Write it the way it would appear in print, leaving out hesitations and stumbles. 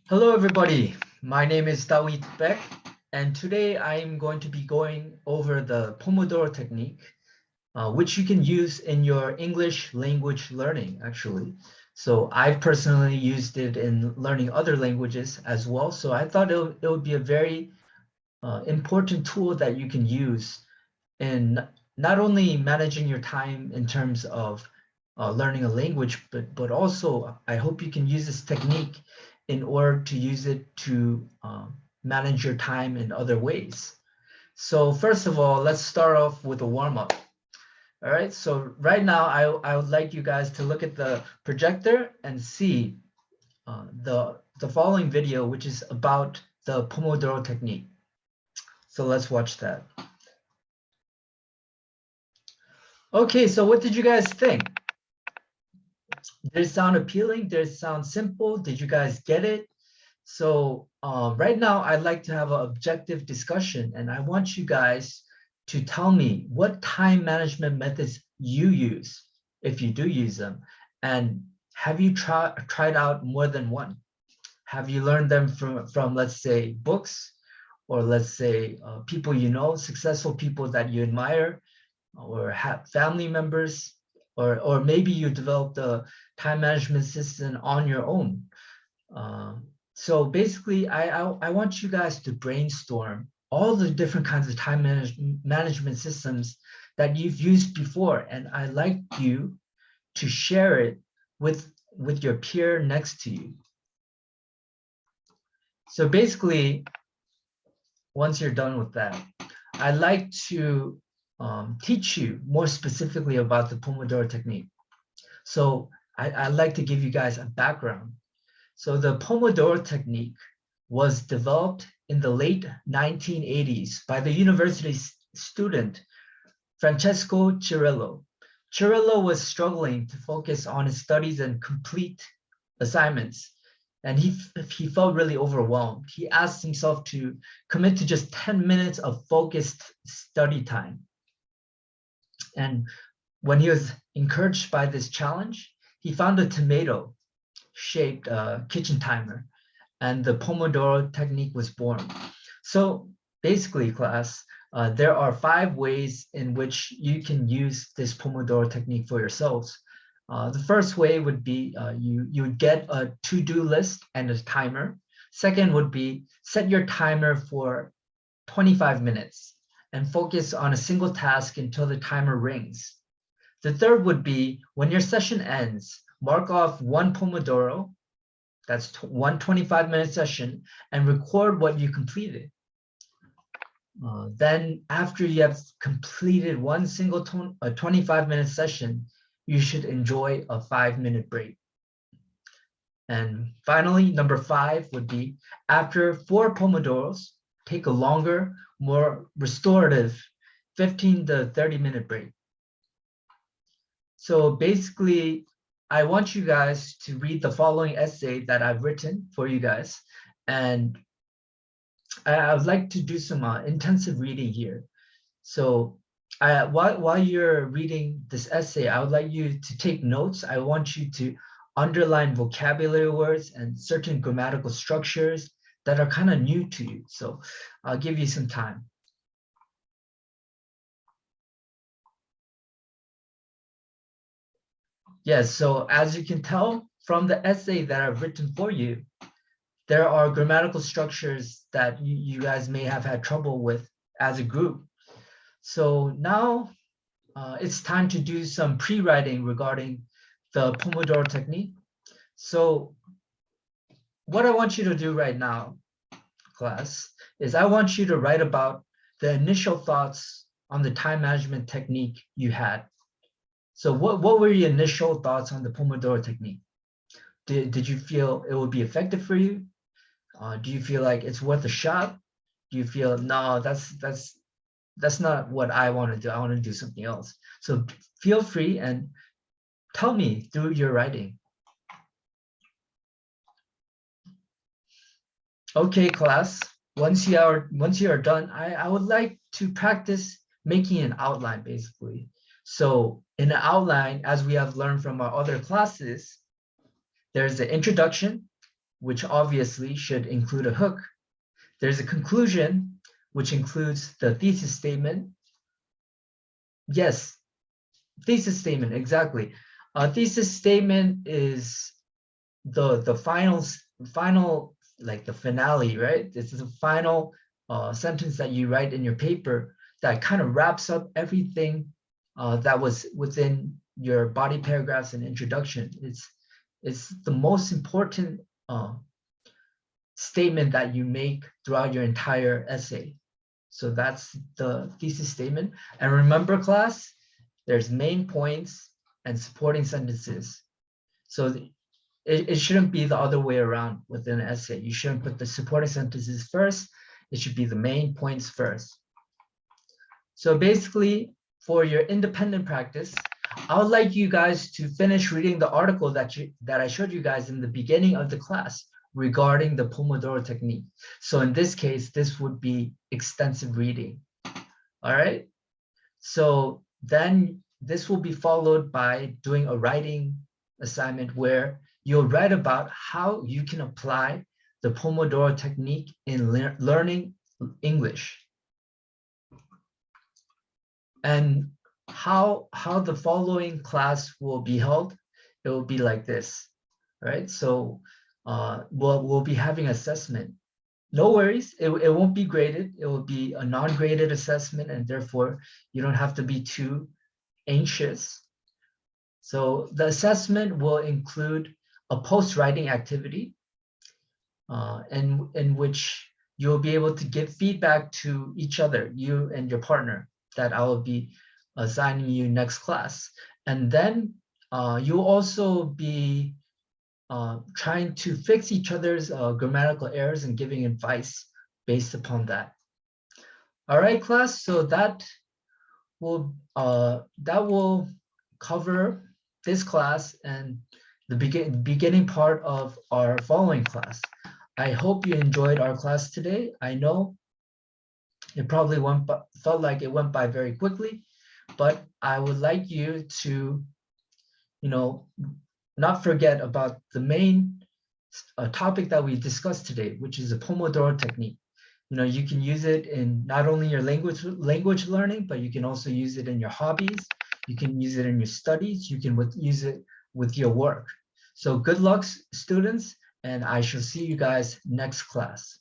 Hello, everybody. My name is Dawit Beck, and today I'm going to be going over the Pomodoro technique, which you can use in your English language learning, actually. So I've personally used it in learning other languages as well. So I thought it would be a very important tool that you can use in not only managing your time in terms of learning a language, but also I hope you can use this technique in order to use it to manage your time in other ways. So first of all, let's start off with a warm up. All right, so right now I would like you guys to look at the projector and see the following video, which is about the Pomodoro technique. So let's watch that. Okay, so what did you guys think? Did it sound appealing? Did it sound simple? Did you guys get it? So right now, I'd like to have an objective discussion, and I want you guys to tell me what time management methods you use, if you do use them, and have you tried out more than one? Have you learned them from let's say, books, or let's say people you know, successful people that you admire, or have family members, or maybe you developed a time management system on your own. So basically, I want you guys to brainstorm all the different kinds of time management systems that you've used before, and I'd like you to share it with your peer next to you. So basically, once you're done with that, I'd like to teach you more specifically about the Pomodoro technique. So I'd like to give you guys a background. So the Pomodoro technique was developed in the late 1980s by the university student Francesco Cirillo. Cirillo was struggling to focus on his studies and complete assignments, and he felt really overwhelmed. He asked himself to commit to just 10 minutes of focused study time. And when he was encouraged by this challenge, he found a tomato-shaped kitchen timer, and the Pomodoro technique was born. So basically, class, there are 5 ways in which you can use this Pomodoro technique for yourselves. The first way would be you would get a to-do list and a timer. Second would be set your timer for 25 minutes and focus on a single task until the timer rings. The third would be when your session ends, mark off one Pomodoro, that's one 25-minute session, and record what you completed. Then after you have completed one single 25-minute session, you should enjoy a 5-minute break. And finally, number 5 would be after 4 Pomodoros, take a longer, more restorative 15 to 30-minute break. So basically, I want you guys to read the following essay that I've written for you guys. And I would like to do some intensive reading here. So while you're reading this essay, I would like you to take notes. I want you to underline vocabulary words and certain grammatical structures that are kind of new to you. So I'll give you some time. Yes, so as you can tell from the essay that I've written for you, there are grammatical structures that you guys may have had trouble with as a group. So now it's time to do some pre-writing regarding the Pomodoro technique. So what I want you to do right now, class, is I want you to write about the initial thoughts on the time management technique you had. So what were your initial thoughts on the Pomodoro technique? Did you feel it would be effective for you? Do you feel like it's worth a shot? Do you feel, no, that's not what I want to do. I want to do something else. So feel free and tell me through your writing. Okay, class. Once you are done, I would like to practice making an outline, basically. So in the outline, as we have learned from our other classes, there's the introduction, which obviously should include a hook. There's a conclusion, which includes the thesis statement. Yes, thesis statement, exactly. A thesis statement is the final, like the finale, right? This is the final sentence that you write in your paper that kind of wraps up everything that was within your body paragraphs and introduction. It's the most important statement that you make throughout your entire essay. So that's the thesis statement. And remember, class, there's main points and supporting sentences. So it shouldn't be the other way around within an essay. You shouldn't put the supporting sentences first. It should be the main points first. So basically, for your independent practice, I would like you guys to finish reading the article that I showed you guys in the beginning of the class regarding the Pomodoro technique. So in this case, this would be extensive reading. All right. So then this will be followed by doing a writing assignment where you'll write about how you can apply the Pomodoro technique in learning English. And how the following class will be held, it will be like this, right? So we'll be having assessment. No worries, it won't be graded. It will be a non-graded assessment, and therefore you don't have to be too anxious. So the assessment will include a post-writing activity in which you'll be able to give feedback to each other, you and your partner, that I will be assigning you next class. And then you'll also be trying to fix each other's grammatical errors and giving advice based upon that. All right, class, so that will cover this class and the beginning part of our following class. I hope you enjoyed our class today. I know it probably felt like it went by very quickly, but I would like you to, not forget about the main topic that we discussed today, which is the Pomodoro technique. You can use it in not only your language learning, but you can also use it in your hobbies. You can use it in your studies. You can use it with your work. So good luck, students, and I shall see you guys next class.